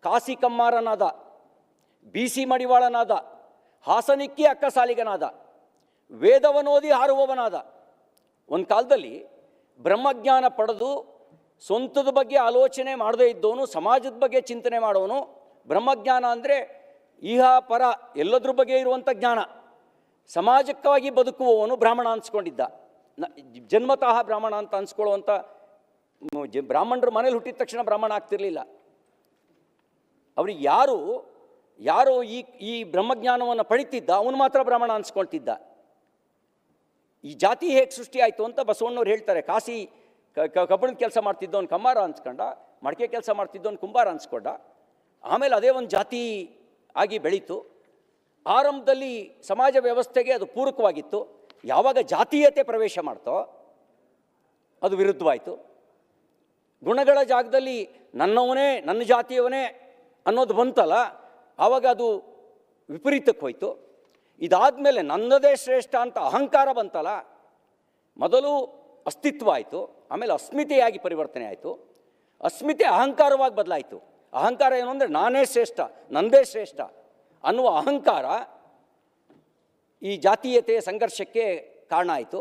ಕಾಸಿ ಕಮ್ಮಾರನಾದ, ಬೀಸಿ ಮಡಿವಾಳನಾದ, ಹಾಸನಿಕ್ಕಿ ಅಕ್ಕಸಾಲಿಗನಾದ, ವೇದವನೋದಿ ಹಾರುವವನಾದ. ಒಂದು ಕಾಲದಲ್ಲಿ ಬ್ರಹ್ಮಜ್ಞಾನ ಪಡೆದು ಸ್ವಂತದ ಬಗ್ಗೆ ಆಲೋಚನೆ ಮಾಡದೇ ಇದ್ದವನು, ಸಮಾಜದ ಬಗ್ಗೆ ಚಿಂತನೆ ಮಾಡೋನು. ಬ್ರಹ್ಮಜ್ಞಾನ ಅಂದರೆ ಇಹ ಪರ ಎಲ್ಲದ್ರ ಬಗ್ಗೆ ಇರುವಂಥ ಜ್ಞಾನ. ಸಮಾಜಕ್ಕಾಗಿ ಬದುಕುವವನು ಬ್ರಾಹ್ಮಣ ಅನ್ಸ್ಕೊಂಡಿದ್ದ. ಜನ್ಮತಃ ಬ್ರಾಹ್ಮಣ ಅಂತ ಅನ್ಸ್ಕೊಳ್ಳುವಂಥ ಬ್ರಾಹ್ಮಣರು ಮನೇಲಿ ಹುಟ್ಟಿದ ತಕ್ಷಣ ಬ್ರಾಹ್ಮಣ ಆಗ್ತಿರಲಿಲ್ಲ. ಅವ್ರಿಗೆ ಯಾರು ಈ ಬ್ರಹ್ಮಜ್ಞಾನವನ್ನು ಪಡಿತಿದ್ದ ಅವನು ಮಾತ್ರ ಬ್ರಾಹ್ಮಣ ಅನ್ಸ್ಕೊಳ್ತಿದ್ದ. ಈ ಜಾತಿ ಹೇಗೆ ಸೃಷ್ಟಿ ಆಯಿತು ಅಂತ ಬಸವಣ್ಣವ್ರು ಹೇಳ್ತಾರೆ. ಕಾಸಿ ಕಬ್ಬಣದ ಕೆಲಸ ಮಾಡ್ತಿದ್ದವನು ಕಮ್ಮಾರ ಅನ್ಸ್ಕೊಂಡ, ಮಡಕೆ ಕೆಲಸ ಮಾಡ್ತಿದ್ದವನು ಕುಂಬಾರ ಅನ್ಸ್ಕೊಂಡ. ಆಮೇಲೆ ಅದೇ ಒಂದು ಜಾತಿ ಆಗಿ ಬೆಳೀತು. ಆರಂಭದಲ್ಲಿ ಸಮಾಜ ವ್ಯವಸ್ಥೆಗೆ ಅದು ಪೂರಕವಾಗಿತ್ತು. ಯಾವಾಗ ಜಾತೀಯತೆ ಪ್ರವೇಶ ಮಾಡ್ತೋ ಅದು ವಿರುದ್ಧವಾಯಿತು. ಗುಣಗಳ ಜಾಗದಲ್ಲಿ ನನ್ನವನೇ, ನನ್ನ ಜಾತಿಯವನೇ ಅನ್ನೋದು ಬಂತಲ್ಲ, ಆವಾಗ ಅದು ವಿಪರೀತಕ್ಕೆ ಹೋಯಿತು. ಇದಾದಮೇಲೆ ನನ್ನದೇ ಶ್ರೇಷ್ಠ ಅಂತ ಅಹಂಕಾರ ಬಂತಲ್ಲ, ಮೊದಲು ಅಸ್ತಿತ್ವ ಆಯಿತು, ಆಮೇಲೆ ಅಸ್ಮಿತೆಯಾಗಿ ಪರಿವರ್ತನೆ ಆಯಿತು. ಅಸ್ಮಿತೆ ಅಹಂಕಾರವಾಗಿ ಬದಲಾಯಿತು. ಅಹಂಕಾರ ಏನು ಅಂದರೆ ನಾನೇ ಶ್ರೇಷ್ಠ, ನನ್ನದೇ ಶ್ರೇಷ್ಠ ಅನ್ನುವ ಅಹಂಕಾರ ಈ ಜಾತೀಯತೆಯ ಸಂಘರ್ಷಕ್ಕೆ ಕಾರಣ ಆಯಿತು.